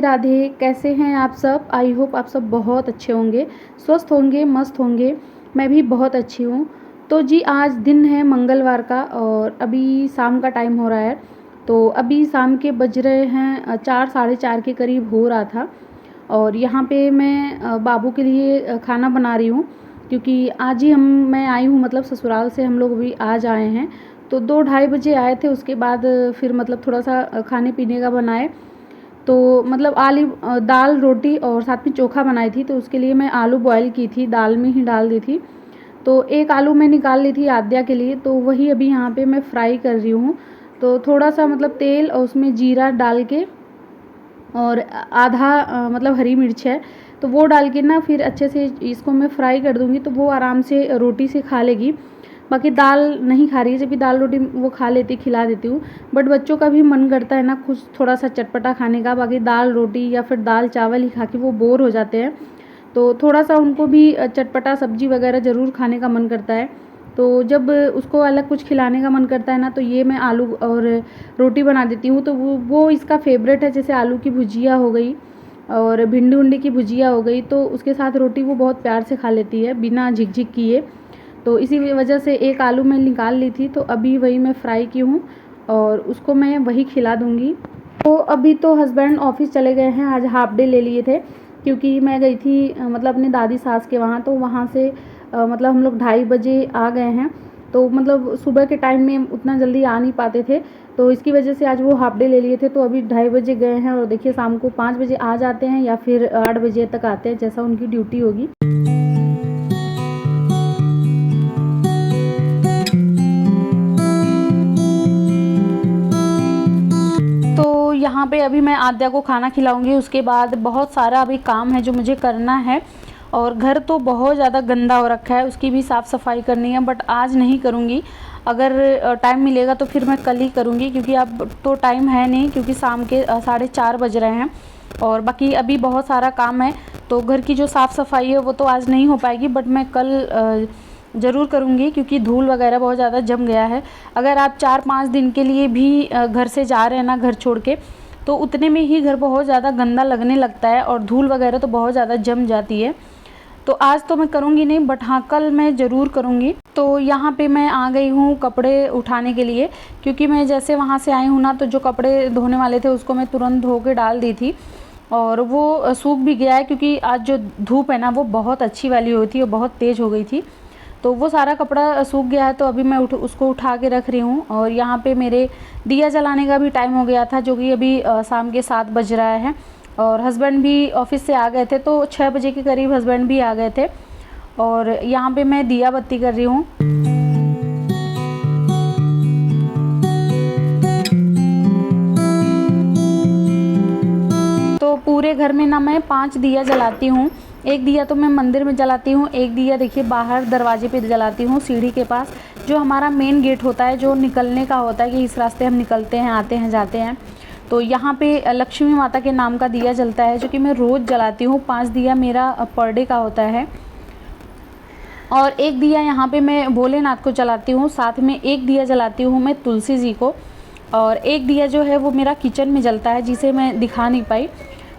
राधे राधे। कैसे हैं आप सब? आई होप आप सब बहुत अच्छे होंगे, स्वस्थ होंगे, मस्त होंगे। मैं भी बहुत अच्छी हूँ। तो जी आज दिन है मंगलवार का और अभी शाम का टाइम हो रहा है। तो अभी शाम के बज रहे हैं 4 साढ़े 4 के करीब हो रहा था। और यहाँ पे मैं बाबू के लिए खाना बना रही हूँ, क्योंकि आज ही मैं आई हूँ, मतलब ससुराल से हम लोग भी आज आए हैं। तो 2 ढाई बजे आए थे, उसके बाद फिर मतलब थोड़ा सा खाने पीने का बनाए। तो मतलब दाल रोटी और साथ में चोखा बनाई थी। तो उसके लिए मैं आलू बॉयल की थी, दाल में ही डाल दी थी। तो एक आलू मैं निकाल ली थी आद्या के लिए, तो वही अभी यहाँ पे मैं फ्राई कर रही हूँ। तो थोड़ा सा मतलब तेल और उसमें जीरा डाल के और आधा मतलब हरी मिर्च है, तो वो डाल के ना फिर अच्छे से इसको मैं फ्राई कर दूँगी, तो वो आराम से रोटी से खा लेगी। बाकी दाल नहीं खा रही है, जबकि दाल रोटी वो खा लेती, खिला देती हूँ। बट बच्चों का भी मन करता है ना कुछ थोड़ा सा चटपटा खाने का। बाकी दाल रोटी या फिर दाल चावल ही खा के वो बोर हो जाते हैं। तो थोड़ा सा उनको भी चटपटा सब्जी वगैरह ज़रूर खाने का मन करता है। तो जब उसको अलग कुछ खिलाने का मन करता है ना, तो ये मैं आलू और रोटी बना देती हूँ। तो वो इसका फेवरेट है। जैसे आलू की भुजिया हो गई और भिंडी उंडी की भुजिया हो गई, तो उसके साथ रोटी वो बहुत प्यार से खा लेती है बिना झिक किए। तो इसी वजह से एक आलू मैं निकाल ली थी, तो अभी वही मैं फ्राई की हूँ और उसको मैं वही खिला दूँगी। तो अभी तो हस्बैंड ऑफिस चले गए हैं, आज हाफ डे ले लिए थे, क्योंकि मैं गई थी मतलब अपनी दादी सास के वहाँ। तो वहाँ से मतलब हम लोग 2:30 बजे आ गए हैं। तो मतलब सुबह के टाइम में उतना जल्दी आ नहीं पाते थे, तो इसकी वजह से आज वो हाफ डे ले लिए थे। तो अभी 2:30 बजे गए हैं और देखिए शाम को 5 बजे आ जाते हैं या फिर 8 बजे तक आते हैं, जैसा उनकी ड्यूटी होगी। तो यहाँ पे अभी मैं आद्या को खाना खिलाऊंगी, उसके बाद बहुत सारा अभी काम है जो मुझे करना है। और घर तो बहुत ज़्यादा गंदा हो रखा है, उसकी भी साफ़ सफाई करनी है, बट आज नहीं करूँगी। अगर टाइम मिलेगा तो फिर मैं कल ही करूँगी, क्योंकि अब तो टाइम है नहीं, क्योंकि शाम के 4:30 बज रहे हैं। और बाकी अभी बहुत सारा काम है, तो घर की जो साफ़ सफाई है वो तो आज नहीं हो पाएगी, बट मैं कल ज़रूर करूँगी, क्योंकि धूल वगैरह बहुत ज़्यादा जम गया है। अगर आप 4-5 दिन के लिए भी घर से जा रहे हैं ना, घर छोड़ के, तो उतने में ही घर बहुत ज़्यादा गंदा लगने लगता है और धूल वगैरह तो बहुत ज़्यादा जम जाती है। तो आज तो मैं करूँगी नहीं, बट हाँ कल मैं ज़रूर करूँगी। तो यहाँ पे मैं आ गई हूँ कपड़े उठाने के लिए, क्योंकि मैं जैसे वहाँ से आई हूँ ना, तो जो कपड़े धोने वाले थे उसको मैं तुरंत धो के डाल दी थी और वो सूख भी गया है, क्योंकि आज जो धूप है ना वो बहुत अच्छी वाली हुई थी और बहुत तेज़ हो गई थी। तो वो सारा कपड़ा सूख गया है, तो अभी मैं उसको उठा के रख रही हूँ। और यहाँ पे मेरे दिया जलाने का भी टाइम हो गया था, जो कि अभी शाम के 7 बज रहा है। और हस्बैंड भी ऑफिस से आ गए थे, तो 6 बजे के करीब हस्बैंड भी आ गए थे। और यहाँ पे मैं दिया बत्ती कर रही हूँ। तो पूरे घर में ना मैं 5 दिया जलाती हूँ। एक दिया तो मैं मंदिर में जलाती हूँ, एक दिया देखिए बाहर दरवाजे पे जलाती हूँ, सीढ़ी के पास, जो हमारा मेन गेट होता है, जो निकलने का होता है कि इस रास्ते हम निकलते हैं, आते हैं, जाते हैं। तो यहाँ पे लक्ष्मी माता के नाम का दिया जलता है, जो कि मैं रोज़ जलाती हूँ। 5 दिया मेरा पर डे का होता है। और एक दिया यहाँ पे मैं भोलेनाथ को जलाती हूँ, साथ में एक दिया जलाती हूँ मैं तुलसी जी को। और एक दिया जो है वो मेरा किचन में जलता है, जिसे मैं दिखा नहीं पाई।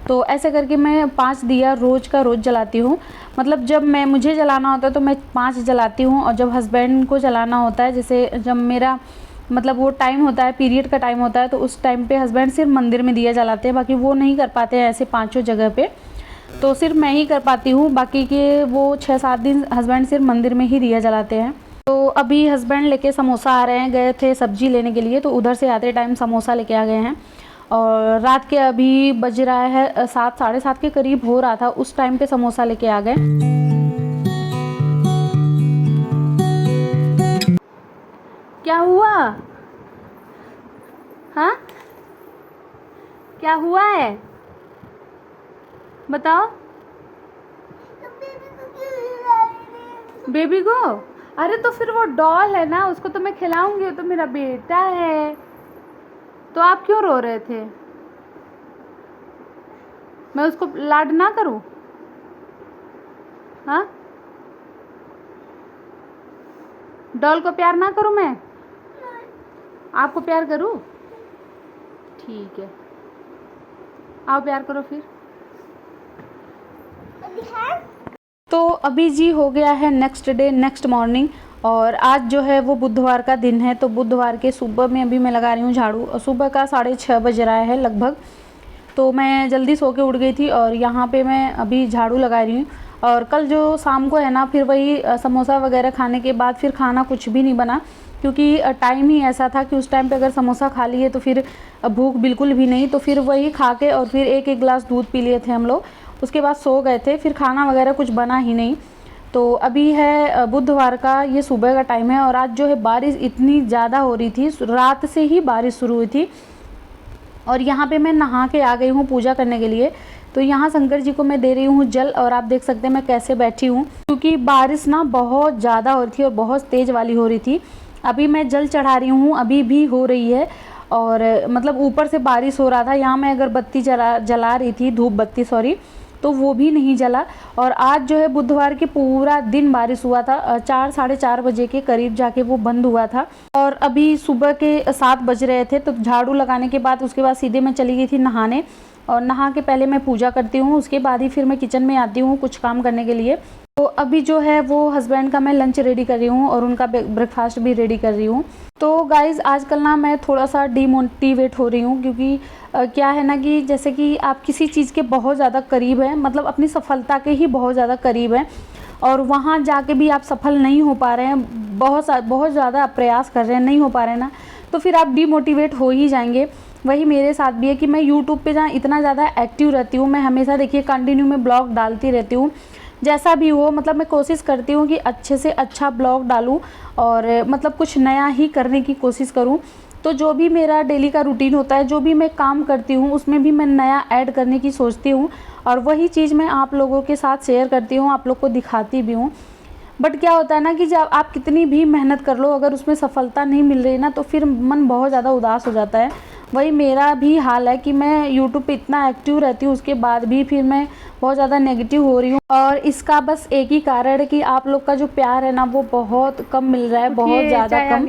तो ऐसे करके मैं 5 दिया रोज़ का रोज़ जलाती हूँ। मतलब जब मुझे जलाना होता है तो मैं 5 जलाती हूँ, और जब हस्बैंड को जलाना होता है, जैसे जब मेरा मतलब वो टाइम होता है, पीरियड का टाइम होता है, तो उस टाइम पे हस्बैंड सिर्फ मंदिर में दिया जलाते हैं, बाकी वो नहीं कर पाते हैं ऐसे 5 जगह पे। तो सिर्फ मैं ही कर पाती हूँ, बाकी के वो 6-7 दिन हस्बैंड सिर्फ मंदिर में ही दिया जलाते हैं। तो अभी हस्बैंड लेके समोसा आ रहे हैं, गए थे सब्जी लेने के लिए, तो उधर से आते टाइम समोसा लेके आ गए हैं। और रात के अभी बज रहा है 7 साढ़े 7 के करीब हो रहा था, उस टाइम पे समोसा लेके आ गए। क्या हुआ? हाँ, क्या हुआ है बताओ। बेबी को? अरे तो फिर वो डॉल है ना, उसको तो मैं खिलाऊंगी, वो तो मेरा बेटा है। तो आप क्यों रो रहे थे? मैं उसको लाड ना करूं? हाँ, डॉल को प्यार ना करूं मैं? आपको प्यार करूं? ठीक है, आओ प्यार करो फिर। तो अभी जी हो गया है नेक्स्ट डे, नेक्स्ट मॉर्निंग, और आज जो है वो बुधवार का दिन है। तो बुधवार के सुबह में अभी मैं लगा रही हूँ झाड़ू, और सुबह का 6:30 बज रहा है लगभग। तो मैं जल्दी सो के उठ गई थी और यहाँ पे मैं अभी झाड़ू लगा रही हूँ। और कल जो शाम को है ना, फिर वही समोसा वगैरह खाने के बाद फिर खाना कुछ भी नहीं बना, क्योंकि टाइम ही ऐसा था कि उस टाइम पे अगर समोसा खा लिए तो फिर भूख बिल्कुल भी नहीं। तो फिर वही खा के और फिर एक गिलास दूध पी लिए थे हम लोग, उसके बाद सो गए थे। फिर खाना वगैरह कुछ बना ही नहीं। तो अभी है बुधवार का ये सुबह का टाइम है, और आज जो है बारिश इतनी ज़्यादा हो रही थी, रात से ही बारिश शुरू हुई थी। और यहाँ पे मैं नहा के आ गई हूँ पूजा करने के लिए। तो यहाँ शंकर जी को मैं दे रही हूँ जल, और आप देख सकते हैं मैं कैसे बैठी हूँ, क्योंकि बारिश ना बहुत ज़्यादा हो रही थी और बहुत तेज़ वाली हो रही थी। अभी मैं जल चढ़ा रही हूँ, अभी भी हो रही है, और मतलब ऊपर से बारिश हो रहा था। यहाँ मैं अगरबत्ती जला रही थी, धूप बत्ती सॉरी, तो वो भी नहीं जला। और आज जो है बुधवार के पूरा दिन बारिश हुआ था, 4 साढ़े 4 बजे के करीब जाके वो बंद हुआ था। और अभी सुबह के 7 बज रहे थे। तो झाड़ू लगाने के बाद उसके बाद सीधे मैं चली गई थी नहाने, और नहा के पहले मैं पूजा करती हूँ, उसके बाद ही फिर मैं किचन में आती हूँ कुछ काम करने के लिए। तो अभी जो है वो हस्बैंड का मैं लंच रेडी कर रही हूँ और उनका ब्रेकफास्ट भी रेडी कर रही हूँ। तो गाइज़ आजकल ना मैं थोड़ा सा डीमोटिवेट हो रही हूँ, क्योंकि क्या है ना कि जैसे कि आप किसी चीज़ के बहुत ज़्यादा करीब हैं, मतलब अपनी सफलता के ही बहुत ज़्यादा करीब हैं, और वहाँ जाके भी आप सफल नहीं हो पा रहे हैं, बहुत ज़्यादा आप प्रयास कर रहे हैं, नहीं हो पा रहे हैं ना, तो फिर आप डीमोटिवेट हो ही जाएंगे। वही मेरे साथ भी है कि मैं यूट्यूब पे जहाँ इतना ज़्यादा एक्टिव रहती हूँ, मैं हमेशा देखिए कंटिन्यू में ब्लॉग डालती रहती हूँ, जैसा भी हो, मतलब मैं कोशिश करती हूँ कि अच्छे से अच्छा ब्लॉग डालूँ, और मतलब कुछ नया ही करने की कोशिश करूँ। तो जो भी मेरा डेली का रूटीन होता है, जो भी मैं काम करती हूँ, उसमें भी मैं नया ऐड करने की सोचती हूँ, और वही चीज़ मैं आप लोगों के साथ शेयर करती हूँ, आप लोग को दिखाती भी हूँ। बट क्या होता है ना कि जब आप कितनी भी मेहनत कर लो, अगर उसमें सफलता नहीं मिल रही ना, तो फिर मन बहुत ज़्यादा उदास हो जाता है। वही मेरा भी हाल है कि मैं यूट्यूब पे इतना एक्टिव रहती हूँ, उसके बाद भी फिर मैं बहुत ज़्यादा नेगेटिव हो रही हूँ। और इसका बस एक ही कारण है कि आप लोग का जो प्यार है ना, वो बहुत कम मिल रहा है, बहुत ज़्यादा कम।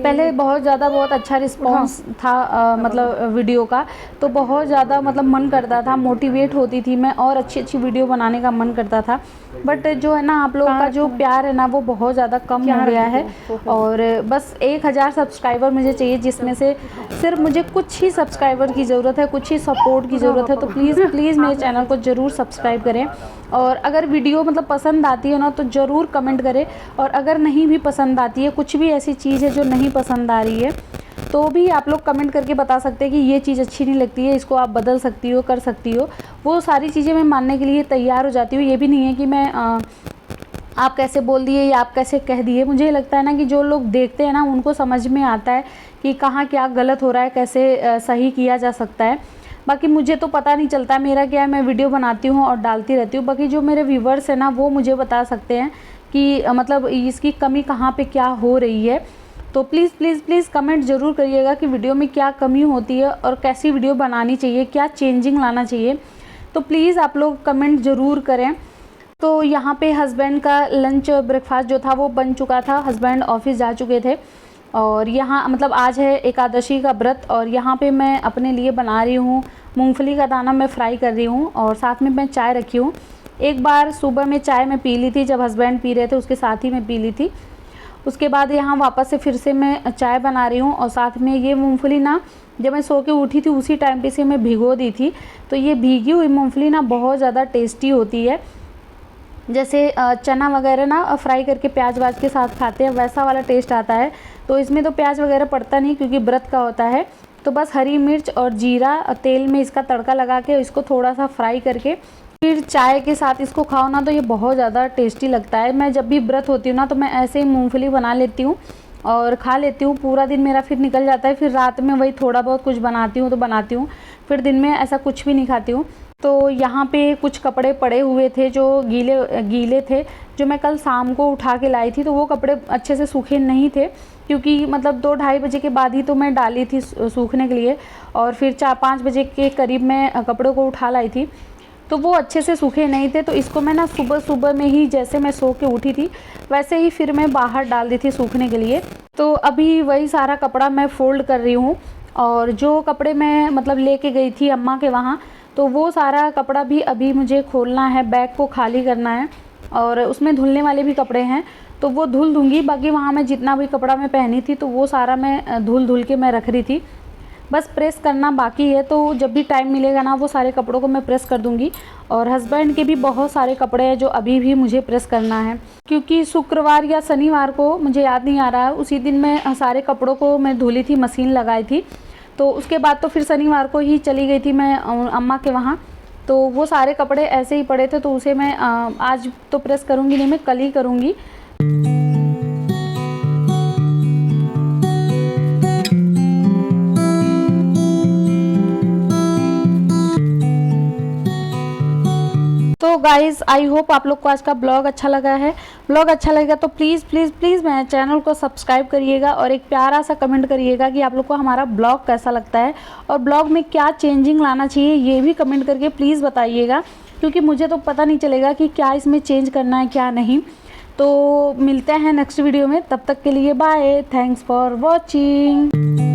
पहले बहुत ज़्यादा बहुत अच्छा रिस्पॉन्स था मतलब वीडियो का, तो बहुत ज़्यादा मतलब मन करता था, मोटिवेट होती थी मैं, और अच्छी अच्छी वीडियो बनाने का मन करता था। बट जो है ना आप लोगों का जो प्यार है ना, वो बहुत ज़्यादा कम हो गया है। और बस 1000 सब्सक्राइबर मुझे चाहिए, जिसमें से सिर्फ मुझे कुछ ही सब्सक्राइबर की ज़रूरत है, कुछ ही सपोर्ट की ज़रूरत है। तो प्लीज़ प्लीज़ मेरे चैनल को ज़रूर सब्सक्राइब करें, और अगर वीडियो मतलब पसंद आती है ना, तो ज़रूर कमेंट करें। और अगर नहीं भी पसंद आती है, कुछ भी ऐसी चीज़ है जो नहीं पसंद आ रही है, तो भी आप लोग कमेंट करके बता सकते हैं कि ये चीज़ अच्छी नहीं लगती है, इसको आप बदल सकती हो, कर सकती हो। वो सारी चीज़ें मैं मानने के लिए तैयार हो जाती हूँ। ये भी नहीं है कि मैं आप कैसे बोल दिए या आप कैसे कह दिए। मुझे लगता है ना कि जो लोग देखते हैं ना, उनको समझ में आता है कि कहाँ क्या गलत हो रहा है, कैसे सही किया जा सकता है। बाकी मुझे तो पता नहीं चलता, मेरा क्या है, मैं वीडियो बनाती हूँ और डालती रहती हूँ। बाकी जो मेरे व्यूवर्स हैं ना, वो मुझे बता सकते हैं कि मतलब इसकी कमी कहाँ पे क्या हो रही है। तो प्लीज़ प्लीज़ प्लीज़ कमेंट ज़रूर करिएगा कि वीडियो में क्या कमी होती है और कैसी वीडियो बनानी चाहिए, क्या चेंजिंग लाना चाहिए। तो प्लीज़ आप लोग कमेंट ज़रूर करें। तो यहाँ पे हस्बैंड का लंच ब्रेकफास्ट जो था वो बन चुका था, हस्बैंड ऑफिस जा चुके थे। और यहाँ मतलब आज है एकादशी का व्रत, और यहाँ पे मैं अपने लिए बना रही हूँ मूंगफली का दाना, मैं फ्राई कर रही हूँ, और साथ में मैं चाय रखी हूँ। एक बार सुबह में चाय मैं पी ली थी, जब हस्बैंड पी रहे थे उसके साथ ही मैं पी ली थी। उसके बाद यहाँ वापस से फिर से मैं चाय बना रही हूँ, और साथ में ये मूंगफली ना, जब मैं सो के उठी थी उसी टाइम पे से मैं भिगो दी थी। तो ये भीगी हुई मूंगफली ना बहुत ज़्यादा टेस्टी होती है। जैसे चना वगैरह ना फ्राई करके प्याज वाज के साथ खाते हैं, वैसा वाला टेस्ट आता है। तो इसमें तो प्याज वगैरह पड़ता नहीं, क्योंकि व्रत का होता है। तो बस हरी मिर्च और जीरा तेल में इसका तड़का लगा के इसको थोड़ा सा फ्राई करके फिर चाय के साथ इसको खाओ ना, तो ये बहुत ज़्यादा टेस्टी लगता है। मैं जब भी व्रत होती हूँ ना, तो मैं ऐसे ही मूँगफली बना लेती हूँ और खा लेती हूँ। पूरा दिन मेरा फिर निकल जाता है। फिर रात में वही थोड़ा बहुत कुछ बनाती हूँ तो बनाती हूँ, फिर दिन में ऐसा कुछ भी नहीं खाती हूँ। तो यहाँ पे कुछ कपड़े पड़े हुए थे जो गीले थे, जो मैं कल शाम को उठा के लाई थी। तो वो कपड़े अच्छे से सूखे नहीं थे, क्योंकि मतलब 2-2:30 बजे के बाद ही तो मैं डाली थी सूखने के लिए, और फिर 4-5 बजे के करीब मैं कपड़ों को उठा लाई थी, तो वो अच्छे से सूखे नहीं थे। तो इसको मैं ना सुबह सुबह में ही, जैसे मैं सो के उठी थी वैसे ही फिर मैं बाहर डाल दी थी सूखने के लिए। तो अभी वही सारा कपड़ा मैं फ़ोल्ड कर रही हूँ, और जो कपड़े मैं मतलब लेके गई थी अम्मा के वहाँ, तो वो सारा कपड़ा भी अभी मुझे खोलना है, बैग को खाली करना है और उसमें धुलने वाले भी कपड़े हैं तो वो धुल दूँगी। बाकी वहाँ मैं जितना भी कपड़ा मैं पहनी थी तो वो सारा मैं धुल के मैं रख रही थी, बस प्रेस करना बाकी है। तो जब भी टाइम मिलेगा ना वो सारे कपड़ों को मैं प्रेस कर दूँगी। और हस्बैंड के भी बहुत सारे कपड़े हैं जो अभी भी मुझे प्रेस करना है, क्योंकि शुक्रवार या शनिवार को, मुझे याद नहीं आ रहा है, उसी दिन मैं सारे कपड़ों को मैं धुली थी, मशीन लगाई थी। तो उसके बाद तो फिर शनिवार को ही चली गई थी मैं अम्मा के वहाँ। तो वो सारे कपड़े ऐसे ही पड़े थे तो उसे मैं आज तो प्रेस करूँगी नहीं, मैं कल ही करूँगी। तो गाइज़ आई होप आप लोग को आज का ब्लॉग अच्छा लगा है। ब्लॉग अच्छा लगेगा तो प्लीज़ प्लीज़ प्लीज़ मेरे चैनल को सब्सक्राइब करिएगा और एक प्यारा सा कमेंट करिएगा कि आप लोग को हमारा ब्लॉग कैसा लगता है और ब्लॉग में क्या चेंजिंग लाना चाहिए ये भी कमेंट करके प्लीज़ बताइएगा, क्योंकि मुझे तो पता नहीं चलेगा कि क्या इसमें चेंज करना है क्या नहीं। तो मिलते हैं नेक्स्ट वीडियो में, तब तक के लिए बाय, थैंक्स फॉर वॉचिंग।